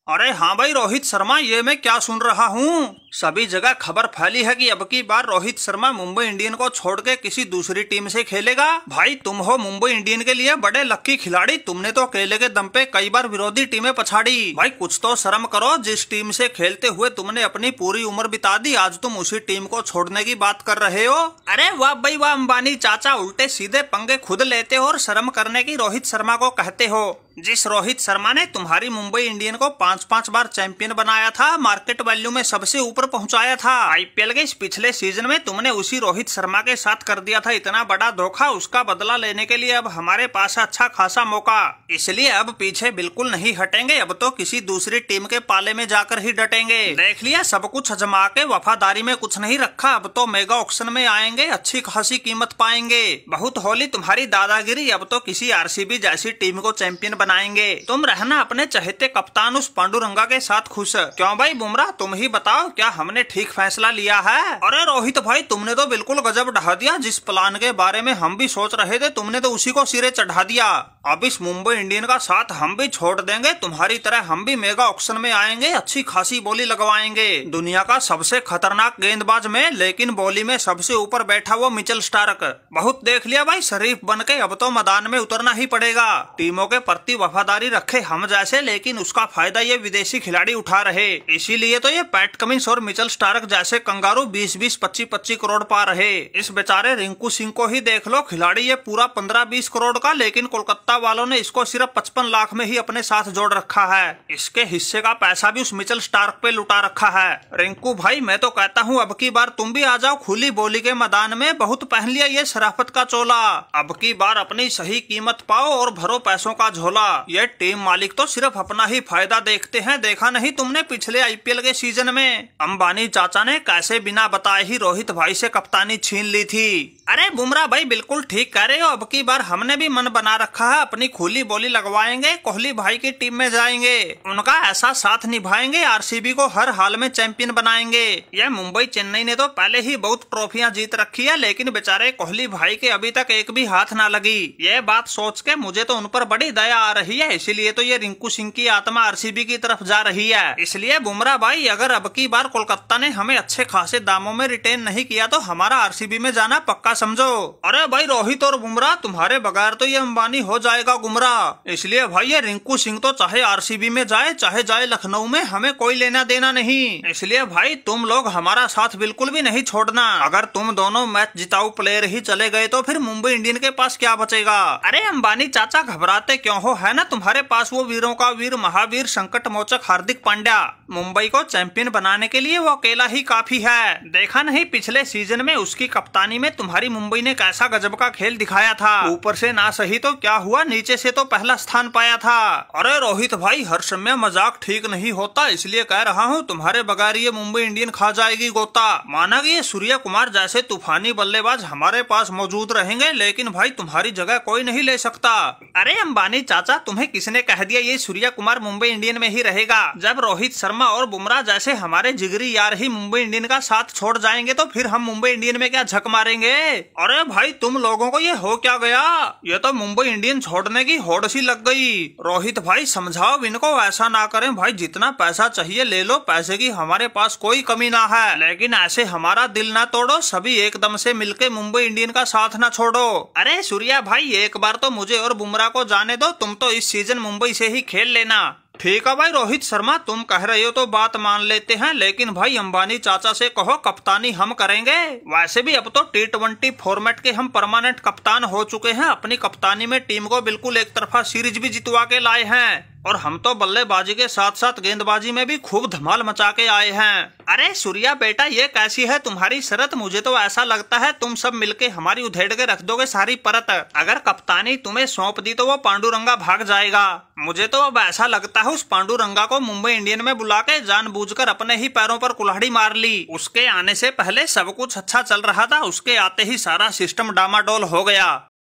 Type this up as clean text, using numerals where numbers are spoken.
अरे हाँ भाई रोहित शर्मा, ये मैं क्या सुन रहा हूँ। सभी जगह खबर फैली है कि अब की बार रोहित शर्मा मुंबई इंडियन को छोड़ के किसी दूसरी टीम से खेलेगा। भाई तुम हो मुंबई इंडियन के लिए बड़े लक्की खिलाड़ी, तुमने तो अकेले के दम पे कई बार विरोधी टीमें पछाड़ी। भाई कुछ तो शर्म करो, जिस टीम से खेलते हुए तुमने अपनी पूरी उम्र बिता दी, आज तुम उसी टीम को छोड़ने की बात कर रहे हो। अरे वाह भाई वाह अंबानी चाचा, उल्टे सीधे पंगे खुद लेते हो और शर्म करने की रोहित शर्मा को कहते हो। जिस रोहित शर्मा ने तुम्हारी मुंबई इंडियन को 5-5 बार चैंपियन बनाया था, मार्केट वैल्यू में सबसे ऊपर पहुंचाया था, आईपीएल के इस पिछले सीजन में तुमने उसी रोहित शर्मा के साथ कर दिया था इतना बड़ा धोखा। उसका बदला लेने के लिए अब हमारे पास है अच्छा खासा मौका, इसलिए अब पीछे बिल्कुल नहीं हटेंगे। अब तो किसी दूसरी टीम के पाले में जाकर ही डटेंगे। देख लिया, सब कुछ आजमा के वफादारी में कुछ नहीं रखा। अब तो मेगा ऑक्शन में आएंगे, अच्छी खासी कीमत पाएंगे। बहुत होली तुम्हारी दादागिरी, अब तो किसी आरसीबी जैसी टीम को चैंपियन बनाएंगे। तुम रहना अपने चहेते कप्तान उस पांडुरंगा के साथ खुश। क्यों भाई बुमराह, तुम ही बताओ, क्या हमने ठीक फैसला लिया है? अरे रोहित भाई, तुमने तो बिल्कुल गजब ढा दिया। जिस प्लान के बारे में हम भी सोच रहे थे, तुमने तो उसी को सिरे चढ़ा दिया। अब इस मुंबई इंडियन का साथ हम भी छोड़ देंगे, तुम्हारी तरह हम भी मेगा ऑक्शन में आएंगे, अच्छी खासी बोली लगवाएंगे। दुनिया का सबसे खतरनाक गेंदबाज में, लेकिन बोली में सबसे ऊपर बैठा वो मिचेल स्टार्क। बहुत देख लिया भाई, शरीफ बन के अब तो मैदान में उतरना ही पड़ेगा। टीमों के प्रति वफादारी रखे हम जैसे, लेकिन उसका फायदा ये विदेशी खिलाड़ी उठा रहे। इसीलिए तो ये पैट कमिंस और मिचेल स्टार्क जैसे कंगारू 20-20, 25-25 करोड़ पा रहे। इस बेचारे रिंकू सिंह को ही देख लो, खिलाड़ी ये पूरा 15-20 करोड़ का, लेकिन कोलकाता वालों ने इसको सिर्फ 55 लाख में ही अपने साथ जोड़ रखा है। इसके हिस्से का पैसा भी उस मिचेल स्टार्क पे लुटा रखा है। रिंकू भाई, मैं तो कहता हूँ अब की बार तुम भी आ जाओ खुली बोली के मैदान में। बहुत पहन लिया ये शराफत का चोला, अब की बार अपनी सही कीमत पाओ और भरो पैसों का झोला। ये टीम मालिक तो सिर्फ अपना ही फायदा देखते हैं। देखा नहीं तुमने पिछले आईपीएल के सीजन में अंबानी चाचा ने कैसे बिना बताए ही रोहित भाई से कप्तानी छीन ली थी। अरे बुमराह भाई बिल्कुल ठीक कह रहे हो, अब की बार हमने भी मन बना रखा है, अपनी खुली बोली लगवाएंगे, कोहली भाई की टीम में जाएंगे, उनका ऐसा साथ निभाएंगे, आरसीबी को हर हाल में चैंपियन बनाएंगे। यह मुंबई चेन्नई ने तो पहले ही बहुत ट्रॉफियां जीत रखी है, लेकिन बेचारे कोहली भाई के अभी तक एक भी हाथ ना लगी। यह बात सोच के मुझे तो उन पर बड़ी दया आ रही है, इसीलिए तो ये रिंकू सिंह की आत्मा आरसीबी की तरफ जा रही है। इसलिए बुमराह भाई, अगर अब की बार कोलकाता ने हमें अच्छे खासे दामों में रिटेन नहीं किया तो हमारा आरसीबी में जाना पक्का समझो। अरे भाई रोहित और बुमराह, तुम्हारे बगैर तो ये अंबानी हो जाएगा गुमराह। इसलिए भाई ये रिंकू सिंह तो चाहे आरसीबी में जाए चाहे जाए लखनऊ में, हमें कोई लेना देना नहीं। इसलिए भाई तुम लोग हमारा साथ बिल्कुल भी नहीं छोड़ना। अगर तुम दोनों मैच जिताऊ प्लेयर ही चले गए तो फिर मुंबई इंडियन के पास क्या बचेगा? अरे अंबानी चाचा घबराते क्यों हो, है ना तुम्हारे पास वो वीरों का वीर, महावीर, संकट मोचक हार्दिक पांड्या। मुंबई को चैंपियन बनाने के लिए वो अकेला ही काफी है। देखा नहीं पिछले सीजन में उसकी कप्तानी में तुम्हारी मुंबई ने कैसा गजब का खेल दिखाया था। ऊपर से ना सही तो क्या हुआ, नीचे से तो पहला स्थान पाया था। अरे रोहित भाई, हर समय मजाक ठीक नहीं होता, इसलिए कह रहा हूँ तुम्हारे बगैर ये मुंबई इंडियन खा जाएगी गोता। माना कि ये सूर्य कुमार जैसे तूफानी बल्लेबाज हमारे पास मौजूद रहेंगे, लेकिन भाई तुम्हारी जगह कोई नहीं ले सकता। अरे अंबानी चाचा, तुम्हें किसने कह दिया ये सूर्य कुमार मुंबई इंडियन में ही रहेगा? जब रोहित शर्मा और बुमराह जैसे हमारे जिगरी यार ही मुंबई इंडियन का साथ छोड़ जाएंगे तो फिर हम मुंबई इंडियन में क्या झक मारेंगे? अरे भाई तुम लोगों को ये हो क्या गया, ये तो मुंबई इंडियन छोड़ने की होड़ सी लग गई। रोहित भाई समझाओ इनको, ऐसा ना करें भाई, जितना पैसा चाहिए ले लो, पैसे की हमारे पास कोई कमी ना है, लेकिन ऐसे हमारा दिल ना तोड़ो, सभी एकदम से मिलके मुंबई इंडियन का साथ ना छोड़ो। अरे सूर्या भाई, एक बार तो मुझे और बुमराह को जाने दो, तुम तो इस सीजन मुंबई से ही खेल लेना। ठीक है भाई रोहित शर्मा, तुम कह रहे हो तो बात मान लेते हैं, लेकिन भाई अंबानी चाचा से कहो कप्तानी हम करेंगे। वैसे भी अब तो T20 फॉर्मेट के हम परमानेंट कप्तान हो चुके हैं, अपनी कप्तानी में टीम को बिल्कुल एक तरफा सीरीज भी जितवा के लाए हैं, और हम तो बल्लेबाजी के साथ साथ गेंदबाजी में भी खूब धमाल मचा के आए हैं। अरे सूर्या बेटा, ये कैसी है तुम्हारी शरत? मुझे तो ऐसा लगता है तुम सब मिलके हमारी उधेड़ के रख दोगे सारी परत। अगर कप्तानी तुम्हें सौंप दी तो वो पांडुरंगा भाग जाएगा। मुझे तो अब ऐसा लगता है उस पांडुरंगा को मुंबई इंडियन में बुला के जानबूझकर अपने ही पैरों पर कुल्हाड़ी मार ली। उसके आने से पहले सब कुछ अच्छा चल रहा था, उसके आते ही सारा सिस्टम डामाडोल हो गया।